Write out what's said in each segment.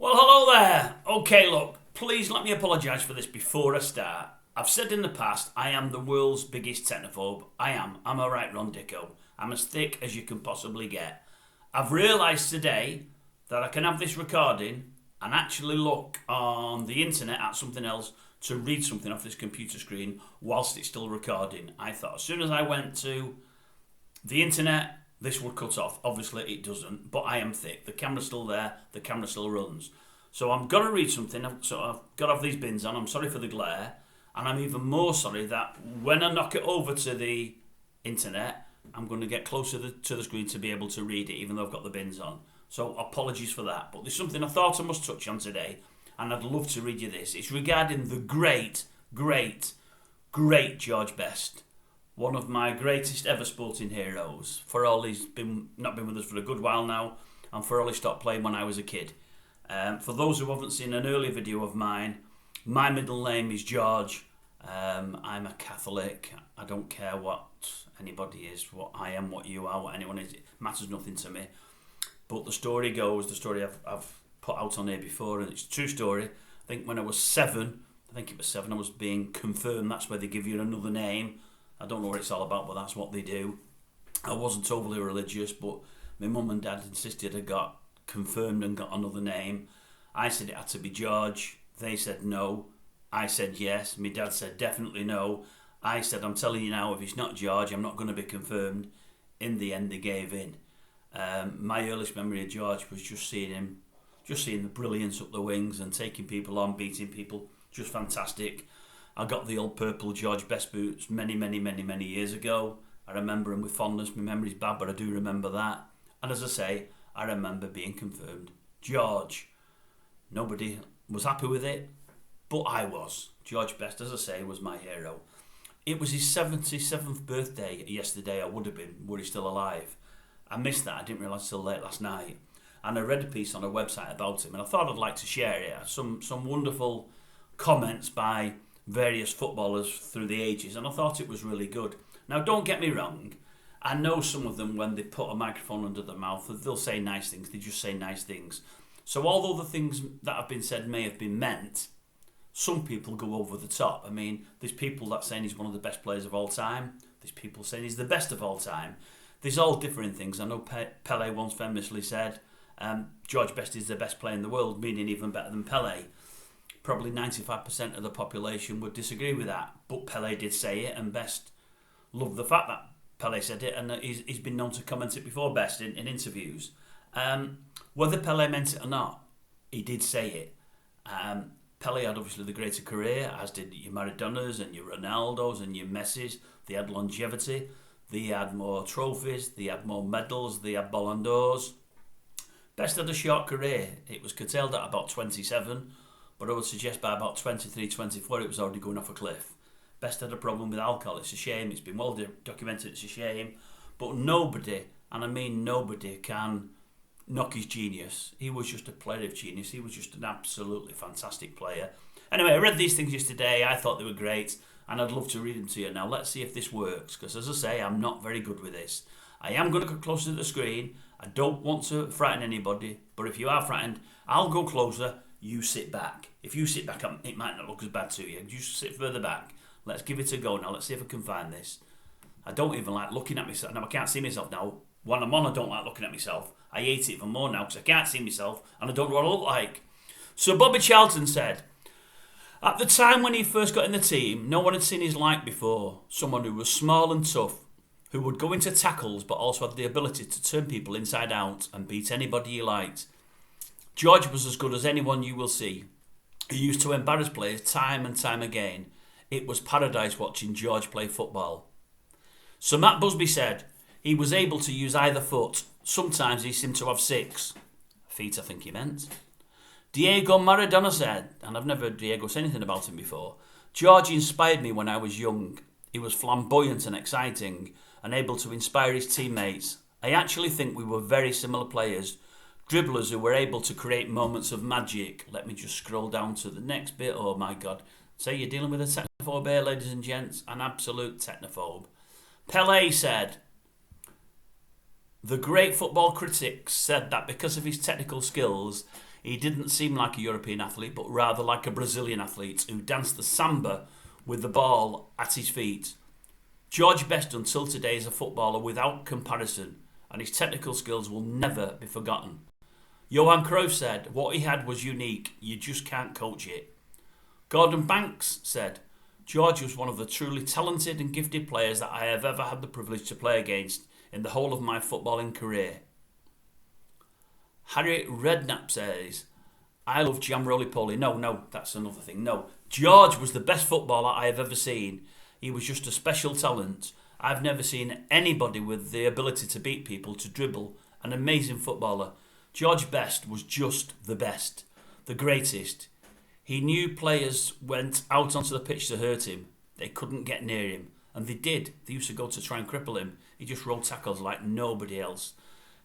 Well, hello there. Okay, look, please let me apologise for this before I start. I've said in the past, I am the world's biggest technophobe. I am. I'm a right Ron Dicko. I'm as thick as you can possibly get. I've realised today that I can have this recording and actually look on the internet at something else to read something off this computer screen whilst it's still recording. I thought as soon as I went to the internet, this would cut off. Obviously it doesn't, but I am thick. The camera's still there, the camera still runs. So I'm going to read something, so I've got to have these bins on. I'm sorry for the glare, and I'm even more sorry that when I knock it over to the internet, I'm going to get closer to the screen to be able to read it, even though I've got the bins on. So apologies for that, but there's something I thought I must touch on today, and I'd love to read you this. It's regarding the great George Best. One of my greatest ever sporting heroes. For all he's not been with us for a good while now, and for all he stopped playing when I was a kid. For those who haven't seen an earlier video of mine, my middle name is George. I'm a Catholic. I don't care what anybody is, what I am, what you are, what anyone is. It matters nothing to me. But the story goes, the story I've put out on here before, and it's a true story. I think when I was seven, I was being confirmed. That's where they give you another name. I don't know what it's all about, but that's what they do. I wasn't overly religious, but my mum and dad insisted I got confirmed and got another name. I said it had to be George. They said no. I said yes. My dad said definitely no. I said, I'm telling you now, if it's not George, I'm not going to be confirmed. In the end, they gave in. My earliest memory of George was just seeing the brilliance up the wings and taking people on, beating people. Just fantastic. I got the old purple George Best boots many years ago. I remember them with fondness. My memory's bad, but I do remember that. And as I say, I remember being confirmed George. Nobody was happy with it, but I was. George Best, as I say, was my hero. It was his 77th birthday yesterday. I would have been, were he still alive. I missed that. I didn't realise till late last night. And I read a piece on a website about him, and I thought I'd like to share it. Some wonderful comments by various footballers through the ages, and I thought it was really good. Now, don't get me wrong. I know some of them, when they put a microphone under their mouth, they'll say nice things. They just say nice things. So although the things that have been said may have been meant, some people go over the top. I mean, there's people that saying he's one of the best players of all time. There's people saying he's the best of all time. There's all different things. I know Pele once famously said, George Best is the best player in the world, meaning even better than Pele. Probably 95% of the population would disagree with that. But Pele did say it, and Best loved the fact that Pele said it, and he's been known to comment it before Best in interviews. Whether Pele meant it or not, he did say it. Pele had obviously the greater career, as did your Maradonas and your Ronaldos and your Messis. They had longevity. They had more trophies. They had more medals. They had Ballon d'Ors. Best had a short career. It was curtailed at about 27, but I would suggest by about 23, 24 it was already going off a cliff. Best had a problem with alcohol. It's a shame. It's been well documented. It's a shame. But nobody, and I mean nobody, can knock his genius. He was just a player of genius. He was just an absolutely fantastic player. Anyway, I read these things yesterday. I thought they were great, and I'd love to read them to you. Now, let's see if this works, because as I say, I'm not very good with this. I am going to go closer to the screen. I don't want to frighten anybody, but if you are frightened, I'll go closer. You sit back. If you sit back, it might not look as bad to you. Just sit further back. Let's give it a go now. Let's see if I can find this. I don't even like looking at myself. Now, I can't see myself now. When I'm on, I don't like looking at myself. I hate it even more now because I can't see myself and I don't know what I look like. So Bobby Charlton said, at the time when he first got in the team, no one had seen his like before. Someone who was small and tough, who would go into tackles but also had the ability to turn people inside out and beat anybody he liked. George was as good as anyone you will see. He used to embarrass players time and time again. It was paradise watching George play football. So Matt Busby said he was able to use either foot. Sometimes he seemed to have 6 feet, I think he meant. Diego Maradona said, and I've never heard Diego say anything about him before, George inspired me when I was young. He was flamboyant and exciting and able to inspire his teammates. I actually think we were very similar players, dribblers who were able to create moments of magic. Let me just scroll down to the next bit. Oh my God. So you're dealing with a technophobe here, ladies and gents, an absolute technophobe. Pele said, the great football critics said that because of his technical skills, He didn't seem like a European athlete, but rather like a Brazilian athlete who danced the samba with the ball at his feet. George Best until today is a footballer without comparison, and his technical skills will never be forgotten. Johan Cruyff said, what he had was unique, you just can't coach it. Gordon Banks said, George was one of the truly talented and gifted players that I have ever had the privilege to play against in the whole of my footballing career. Harry Redknapp says, I love Jam Roly Poly. No, that's another thing. No, George was the best footballer I have ever seen. He was just a special talent. I've never seen anybody with the ability to beat people, to dribble, an amazing footballer. George Best was just the best, the greatest. He knew players went out onto the pitch to hurt him. They couldn't get near him. And they did. They used to go to try and cripple him. He just rolled tackles like nobody else.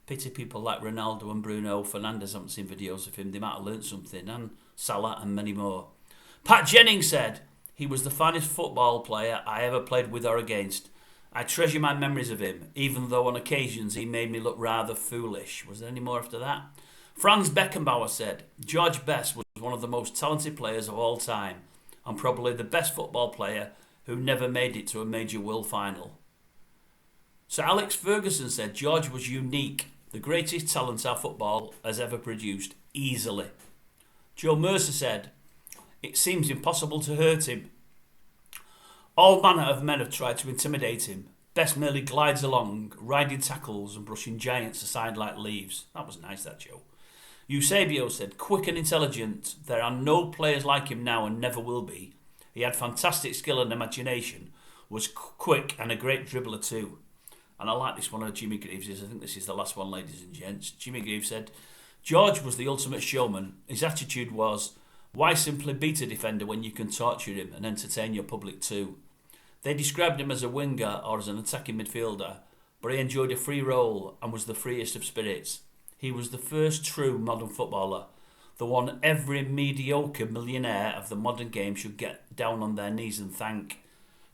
Pity people like Ronaldo and Bruno Fernandes haven't seen videos of him. They might have learnt something. And Salah and many more. Pat Jennings said, he was the finest football player I ever played with or against. I treasure my memories of him, even though on occasions he made me look rather foolish. Was there any more after that? Franz Beckenbauer said, George Best was one of the most talented players of all time and probably the best football player who never made it to a major world final. Sir Alex Ferguson said, George was unique, the greatest talent our football has ever produced, easily. Joe Mercer said, it seems impossible to hurt him. All manner of men have tried to intimidate him. Best merely glides along, riding tackles and brushing giants aside like leaves. That was nice, that Joe. Eusebio said, quick and intelligent, there are no players like him now and never will be. He had fantastic skill and imagination, was quick and a great dribbler too. And I like this one of Jimmy Greaves'. I think this is the last one, ladies and gents. Jimmy Greaves said, George was the ultimate showman. His attitude was, why simply beat a defender when you can torture him and entertain your public too? They described him as a winger or as an attacking midfielder, but he enjoyed a free role and was the freest of spirits. He was the first true modern footballer, the one every mediocre millionaire of the modern game should get down on their knees and thank.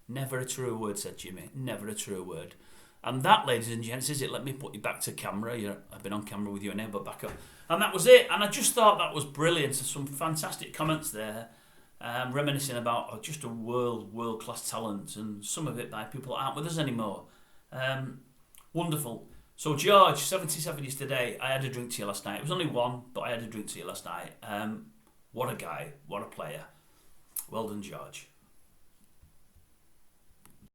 Never a true word, said Jimmy. Never a true word. And that, ladies and gents, is it. Let me put you back to camera. I've been on camera with you now, but back up. And that was it. And I just thought that was brilliant. Some fantastic comments there, reminiscing about just a world-class talent, and some of it by people that aren't with us anymore. Wonderful. So George, 77 years today. I had a drink to you last night. It was only one, but I had a drink to you last night. What a guy. What a player. Well done, George.